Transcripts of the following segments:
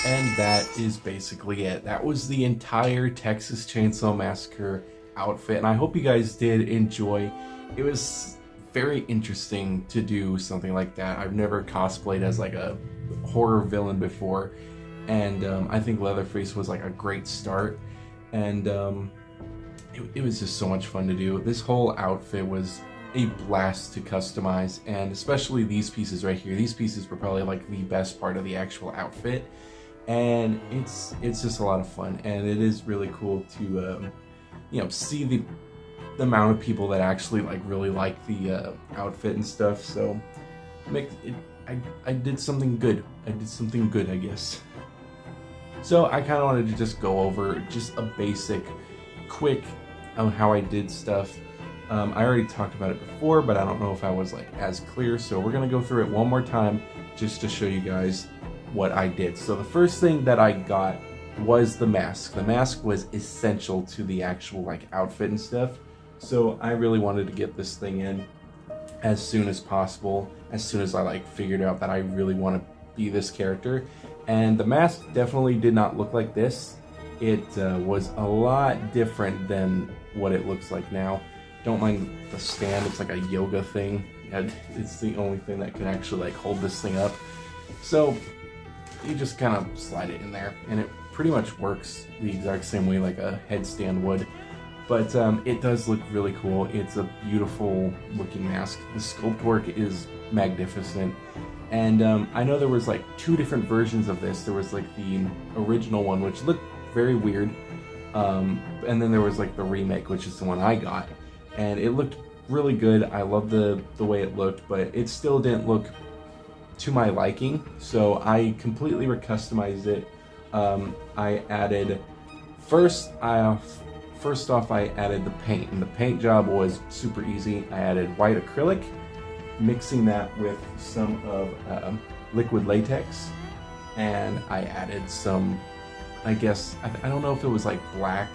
And that is basically it. That was the entire Texas Chainsaw Massacre outfit, and I hope you guys did enjoy. It was very interesting to do something like that. I've never cosplayed as like a horror villain before, and I think Leatherface was like a great start, and it was just so much fun to do. This whole outfit was a blast to customize, and especially these pieces right here. These pieces were probably like the best part of the actual outfit, and it's just a lot of fun, and it is really cool to see the amount of people that actually like really like the outfit and stuff. So I did something good. I guess. So I kind of wanted to just go over just a basic, quick on how I did stuff. I already talked about it before, but I don't know if I was like as clear. So we're gonna go through it one more time just to show you guys what I did. So the first thing that I got was the mask. The mask was essential to the actual like outfit and stuff. So I really wanted to get this thing in as soon as possible, as soon as I like figured out that I really want to be this character. And the mask definitely did not look like this. It was a lot different than what it looks like now. Don't mind the stand, it's like a yoga thing. It's the only thing that can actually like hold this thing up. So you just kind of slide it in there, and it pretty much works the exact same way like a headstand would. But it does look really cool. It's a beautiful looking mask. The sculpt work is magnificent. And I know there was like two different versions of this. There was like the original one, which looked very weird. And then there was like the remake, which is the one I got. And it looked really good. I love the way it looked, but it still didn't look to my liking. So I completely recustomized it. I added, first off, I added the paint, and the paint job was super easy. I added white acrylic, mixing that with some of liquid latex, and I added some, I guess, I don't know if it was like black,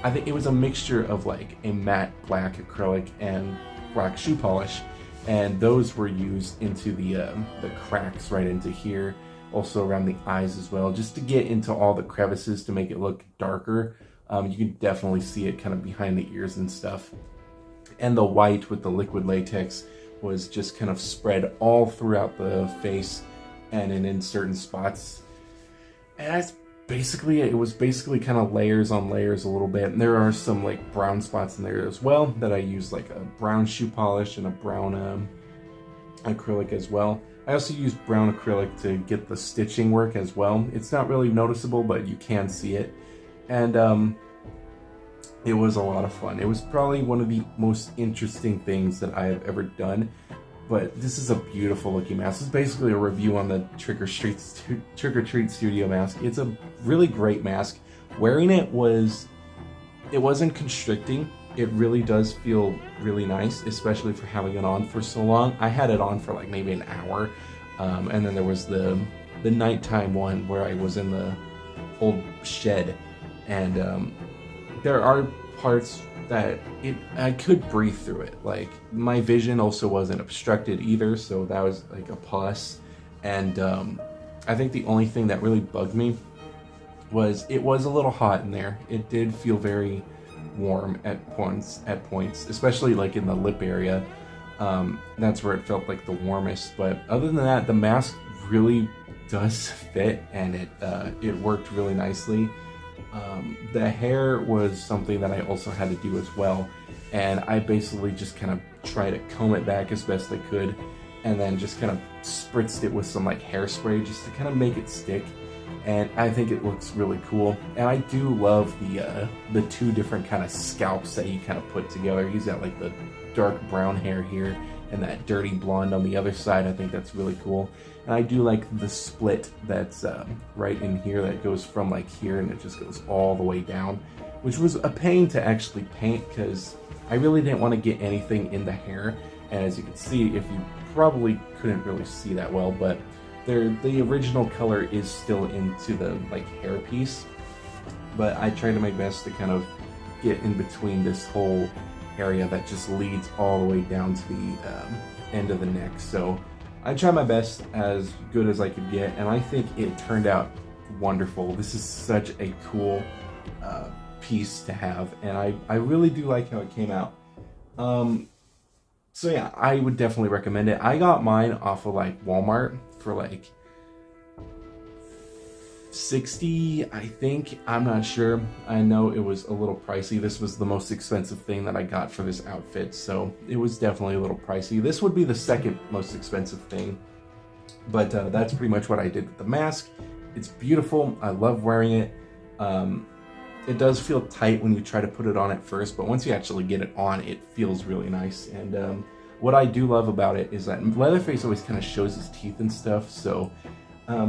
I think it was a mixture of like a matte black acrylic and black shoe polish, and those were used into the cracks right into here, also around the eyes as well, just to get into all the crevices to make it look darker. You can definitely see it kind of behind the ears and stuff. And the white with the liquid latex was just kind of spread all throughout the face and in certain spots. And that's basically it. It was basically kind of layers on layers a little bit. And there are some like brown spots in there as well that I used like a brown shoe polish and a brown acrylic as well. I also used brown acrylic to get the stitching work as well. It's not really noticeable, but you can see it. And it was a lot of fun. It was probably one of the most interesting things that I have ever done. But this is a beautiful looking mask. It's basically a review on the Trick or Treat Studio mask. It's a really great mask. Wearing it wasn't constricting. It really does feel really nice, especially for having it on for so long. I had it on for like maybe an hour, and then there was the nighttime one where I was in the old shed, and there are parts that I could breathe through it. Like, my vision also wasn't obstructed either, so that was like a plus. And I think the only thing that really bugged me was it was a little hot in there. It did feel very warm at points, especially like in the lip area. That's where it felt like the warmest. But other than that, the mask really does fit, and it worked really nicely. The hair was something that I also had to do as well, and I basically just kind of tried to comb it back as best I could, and then just kind of spritzed it with some like hairspray just to kind of make it stick. And I think it looks really cool. And I do love the two different kind of scalps that he kind of put together. He's got like the dark brown hair here and that dirty blonde on the other side. I think that's really cool. And I do like the split that's right in here that goes from like here and it just goes all the way down, which was a pain to actually paint because I really didn't want to get anything in the hair. And as you can see, if you probably couldn't really see that well, but the original color is still into the like hair piece, but I tried to my best to kind of get in between this whole area that just leads all the way down to the end of the neck. So I tried my best as good as I could get, and I think it turned out wonderful. This is such a cool piece to have, and I really do like how it came out. So yeah, I would definitely recommend it. I got mine off of like Walmart for like $60, I think. I'm not sure. I know it was a little pricey. This was the most expensive thing that I got for this outfit, so it was definitely a little pricey. This would be the second most expensive thing, but that's pretty much what I did with the mask. It's beautiful. I love wearing it. It does feel tight when you try to put it on at first, but once you actually get it on, it feels really nice. And what I do love about it is that Leatherface always kind of shows his teeth and stuff, so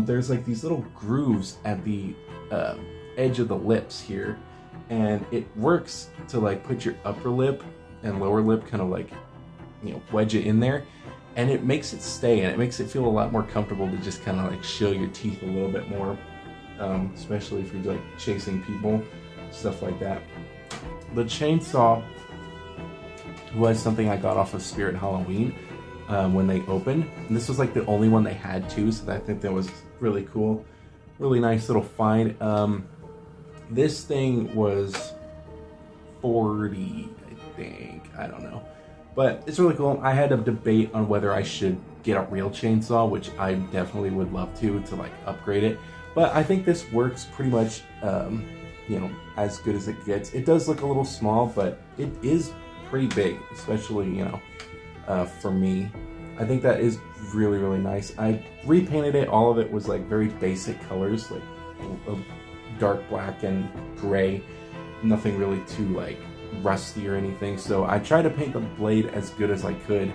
there's like these little grooves at the edge of the lips here, and it works to like put your upper lip and lower lip kind of like, you know, wedge it in there, and it makes it stay, and it makes it feel a lot more comfortable to just kind of like show your teeth a little bit more, especially if you're like chasing people, stuff like that. The chainsaw was something I got off of Spirit Halloween when they opened, and this was like the only one they had too, so I think that was really cool. Really nice little find. This thing was 40, I think, I don't know, but it's really cool. I had a debate on whether I should get a real chainsaw, which I definitely would love to like upgrade it, but I think this works pretty much you know, as good as it gets. It does look a little small, but it is pretty big, especially, you know, for me. I think that is really, really nice. I repainted it. All of it was like very basic colors, like dark black and gray. Nothing really too like rusty or anything. So I tried to paint the blade as good as I could,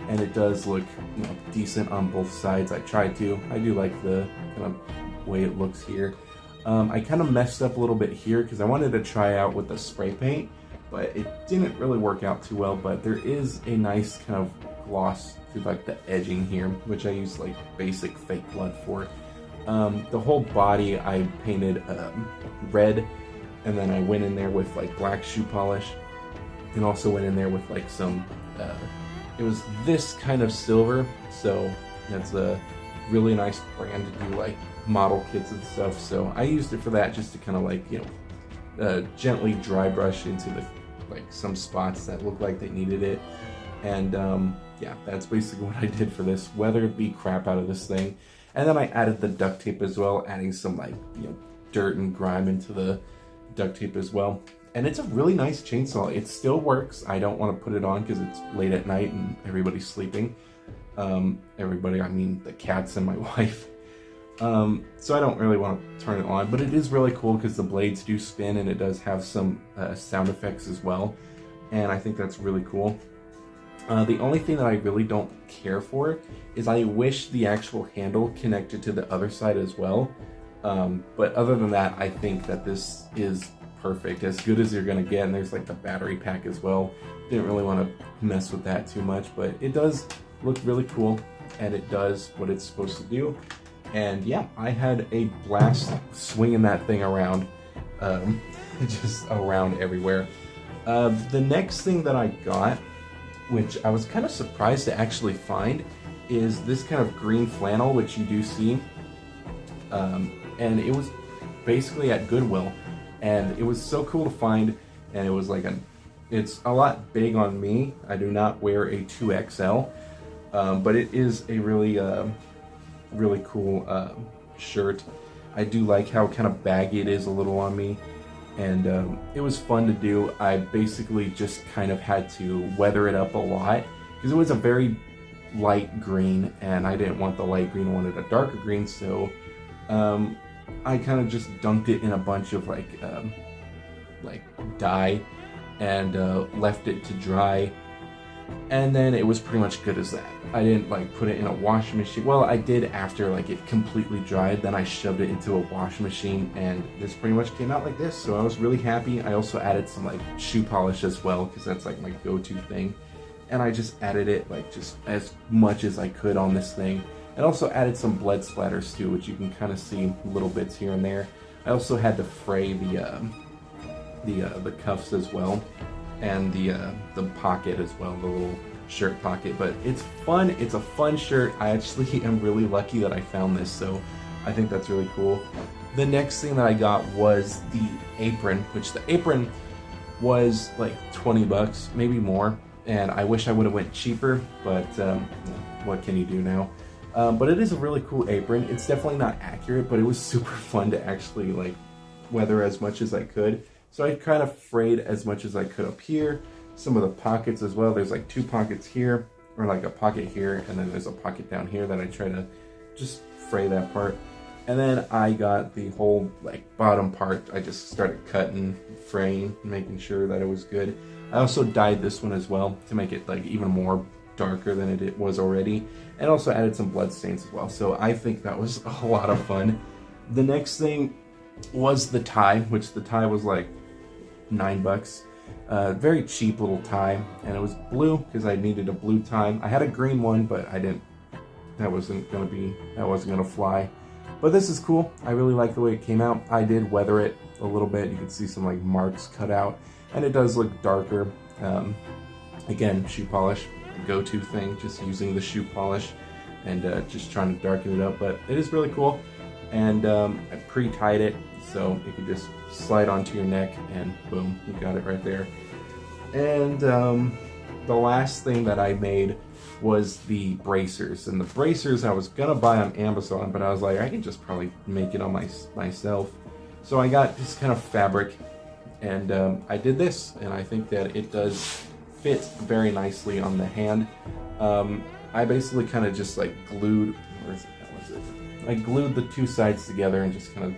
and it does look, you know, decent on both sides. I tried to. I do like the kind of way it looks here. I kind of messed up a little bit here because I wanted to try out with the spray paint, but it didn't really work out too well. But there is a nice kind of gloss to like the edging here, which I used like basic fake blood for. The whole body I painted red, and then I went in there with like black shoe polish, and also went in there with like some it was this kind of silver, so that's a really nice brand to do like model kits and stuff. So I used it for that, just to kind of like, you know, gently dry brush into the like some spots that looked like they needed it. And yeah, that's basically what I did for this. Weathered the crap out of this thing, and then I added the duct tape as well, adding some like, you know, dirt and grime into the duct tape as well. And it's a really nice chainsaw. It still works. I don't want to put it on because it's late at night and everybody's sleeping. Everybody, I mean the cats and my wife. So I don't really want to turn it on, but it is really cool because the blades do spin, and it does have some sound effects as well, and I think that's really cool. The only thing that I really don't care for is I wish the actual handle connected to the other side as well, but other than that, I think that this is perfect, as good as you're gonna get. And there's like the battery pack as well. Didn't really want to mess with that too much, but it does look really cool, and it does what it's supposed to do. And yeah, I had a blast swinging that thing around, just around everywhere. The next thing that I got, which I was kind of surprised to actually find, is this kind of green flannel, which you do see. And it was basically at Goodwill, and it was so cool to find. And it was like it's a lot big on me. I do not wear a 2XL, but it is a really, really cool shirt. I do like how kind of baggy it is a little on me, and it was fun to do. I basically just kind of had to weather it up a lot because it was a very light green, and I didn't want the light green, I wanted a darker green, so I kind of just dunked it in a bunch of like dye and left it to dry, and then it was pretty much good as that. I didn't like put it in a washing machine. Well, I did after like it completely dried, then I shoved it into a washing machine, and this pretty much came out like this, so I was really happy. I also added some like shoe polish as well, because that's like my go-to thing, and I just added it like just as much as I could on this thing, and also added some blood splatters too, which you can kind of see little bits here and there. I also had to fray the cuffs as well, and the pocket as well, the little shirt pocket. But it's fun. It's a fun shirt. I actually am really lucky that I found this, so I think that's really cool. The next thing that I got was the apron, which the apron was like 20 bucks, maybe more, and I wish I would have went cheaper, but what can you do now? But it is a really cool apron. It's definitely not accurate, but it was super fun to actually like weather as much as I could. So I kind of frayed as much as I could up here. Some of the pockets as well. There's like 2 pockets here, or like a pocket here, and then there's a pocket down here that I try to just fray that part. And then I got the whole like bottom part. I just started cutting, fraying, making sure that it was good. I also dyed this one as well to make it like even more darker than it was already, and also added some blood stains as well. So I think that was a lot of fun. The next thing was the tie, which the tie was like 9 bucks. Very cheap little tie, and it was blue because I needed a blue tie. I had a green one, but I didn't. That wasn't gonna fly. But this is cool. I really like the way it came out. I did weather it a little bit. You can see some like marks cut out, and it does look darker. Again, shoe polish, go-to thing. Just using the shoe polish and just trying to darken it up. But it is really cool. And I pre-tied it so it could just slide onto your neck, and boom, you got it right there. And the last thing that I made was the bracers. And the bracers I was gonna buy on Amazon, but I was like, I can just probably make it on myself. So I got this kind of fabric, and I did this, and I think that it does fit very nicely on the hand. I basically kind of just like glued, I glued the 2 sides together and just kind of,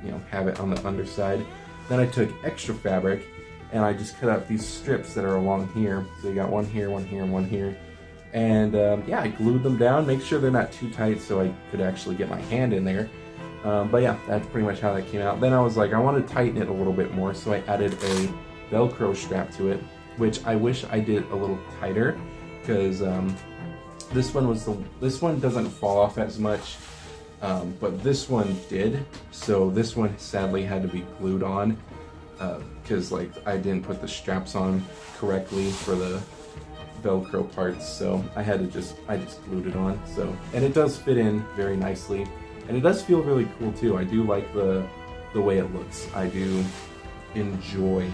you know, have it on the underside. Then I took extra fabric and I just cut out these strips that are along here. So you got one here, one here, and one here. And yeah, I glued them down, make sure they're not too tight so I could actually get my hand in there. But yeah, that's pretty much how that came out. Then I was like, I want to tighten it a little bit more, so I added a Velcro strap to it, which I wish I did a little tighter, because this one doesn't fall off as much. But this one did, so this one sadly had to be glued on because like I didn't put the straps on correctly for the Velcro parts, so I just glued it on. So, and it does fit in very nicely, and it does feel really cool too. I do like the way it looks. I do enjoy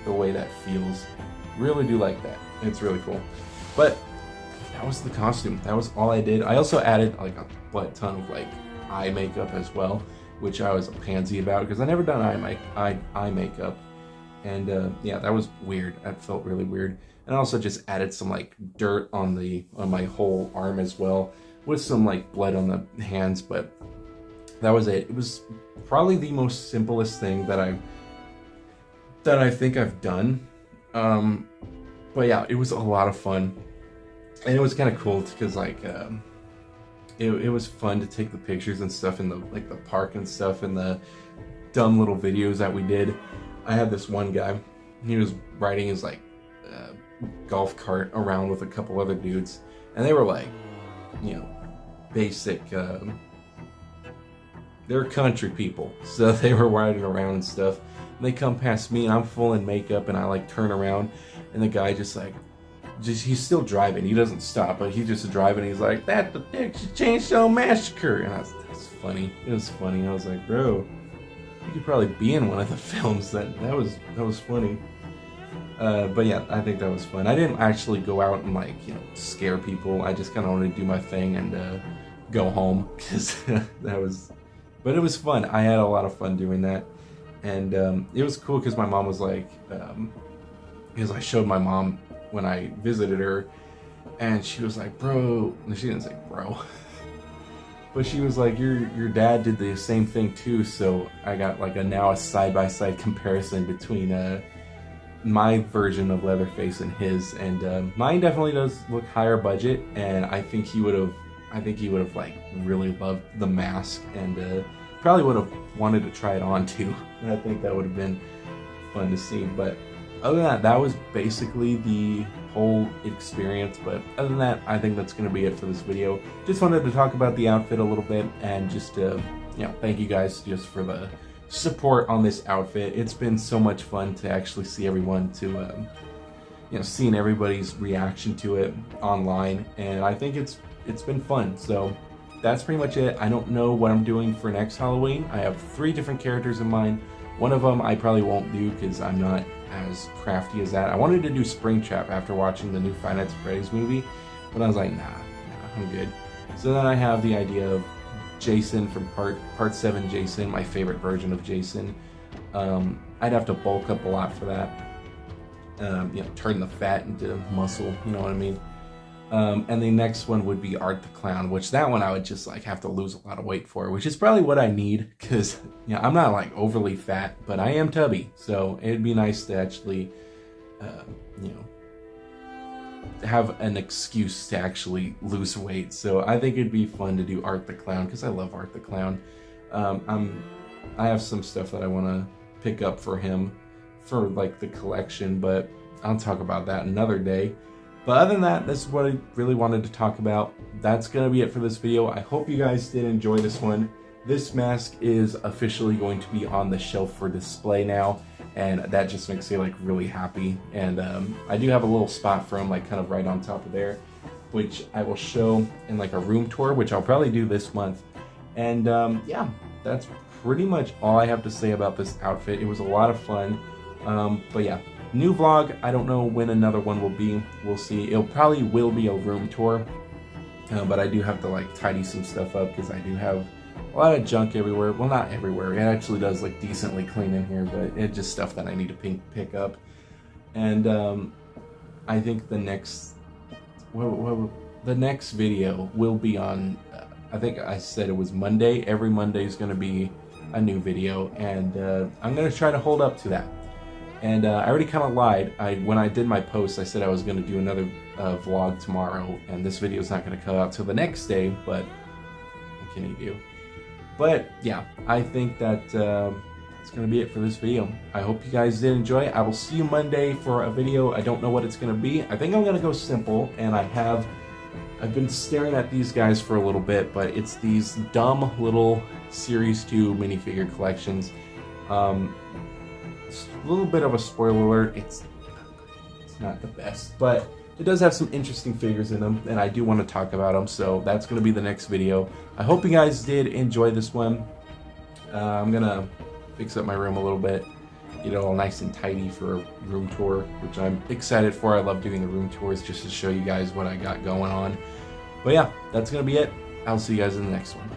the way that feels. Really do like that. It's really cool. But that was the costume. That was all I did. I also added like a butt ton of like eye makeup as well, which I was a pansy about because I never done eye makeup, and yeah, that was weird. That felt really weird. And I also just added some like dirt on my whole arm as well, with some like blood on the hands. But that was it. It was probably the most simplest thing that I think I've done. But yeah, it was a lot of fun. And it was kind of cool because like it was fun to take the pictures and stuff in the park and stuff, and the dumb little videos that we did. I had this one guy, he was riding his like golf cart around with a couple other dudes, and they were like, you know, basic, they're country people, so they were riding around and stuff. And they come past me, and I'm full in makeup, and I like turn around, and the guy just like, he's still driving. He doesn't stop, but he's just driving. He's like, "That's the Texas Chainsaw Massacre," and that's funny. It was funny. I was like, bro, you could probably be in one of the films. That was funny. But yeah, I think that was fun. I didn't actually go out and like, you know, scare people. I just kind of wanted to do my thing and go home, because that was. But it was fun. I had a lot of fun doing that, and it was cool because my mom was like, because I showed my mom when I visited her, and she was like, "Bro," and she didn't say "bro," but she was like, "Your dad did the same thing too." So I got like a side-by-side comparison between my version of Leatherface and his, and mine definitely does look higher budget, and I think he would have like really loved the mask, and probably would have wanted to try it on too. And I think that would have been fun to see. But other than that was basically the whole experience. But other than that, I think that's going to be it for this video. Just wanted to talk about the outfit a little bit, and just you know, thank you guys just for the support on this outfit. It's been so much fun to actually see everyone, to you know, seeing everybody's reaction to it online, and I think it's been fun. So that's pretty much it. I don't know what I'm doing for next Halloween. I have 3 different characters in mind. One of them I probably won't do because I'm not as crafty as that. I wanted to do Springtrap after watching the new Five Nights at Freddy's movie, but I was like, nah, I'm good. So then I have the idea of Jason from part 7 Jason, my favorite version of Jason. I'd have to bulk up a lot for that. You know, turn the fat into muscle, you know what I mean? And the next one would be Art the Clown, which that one I would just like have to lose a lot of weight for, which is probably what I need, because you know, I'm not like overly fat, but I am tubby, so it'd be nice to actually you know, have an excuse to actually lose weight. So I think it'd be fun to do Art the Clown, because I love Art the Clown. I have some stuff that I want to pick up for him for like the collection, but I'll talk about that another day. But other than that, this is what I really wanted to talk about. That's going to be it for this video. I hope you guys did enjoy this one. This mask is officially going to be on the shelf for display now, and that just makes me like really happy. And I do have a little spot for him, like kind of right on top of there, which I will show in like a room tour, which I'll probably do this month. And yeah, that's pretty much all I have to say about this outfit. It was a lot of fun. But yeah. New vlog, I don't know when another one will be. We'll see. It'll probably will be a room tour, but I do have to like tidy some stuff up because I do have a lot of junk everywhere. Well, not everywhere. It actually does look decently clean in here, but it's just stuff that I need to pick up. And I think the next video will be on. I think I said it was Monday. Every Monday is going to be a new video, and I'm going to try to hold up to that. And I already kind of lied. When I did my post, I said I was going to do another vlog tomorrow, and this video is not going to come out till the next day, but what can you do? But yeah, I think that it's going to be it for this video. I hope you guys did enjoy. I will see you Monday for a video. I don't know what it's going to be. I think I'm going to go simple, and I've been staring at these guys for a little bit, but it's these dumb little Series 2 minifigure collections. A little bit of a spoiler alert, it's not the best, but it does have some interesting figures in them, and I do want to talk about them, so that's going to be the next video. I hope you guys did enjoy this one. I'm going to fix up my room a little bit, get it all nice and tidy for a room tour, which I'm excited for. I love doing the room tours just to show you guys what I got going on. But yeah, that's going to be it. I'll see you guys in the next one.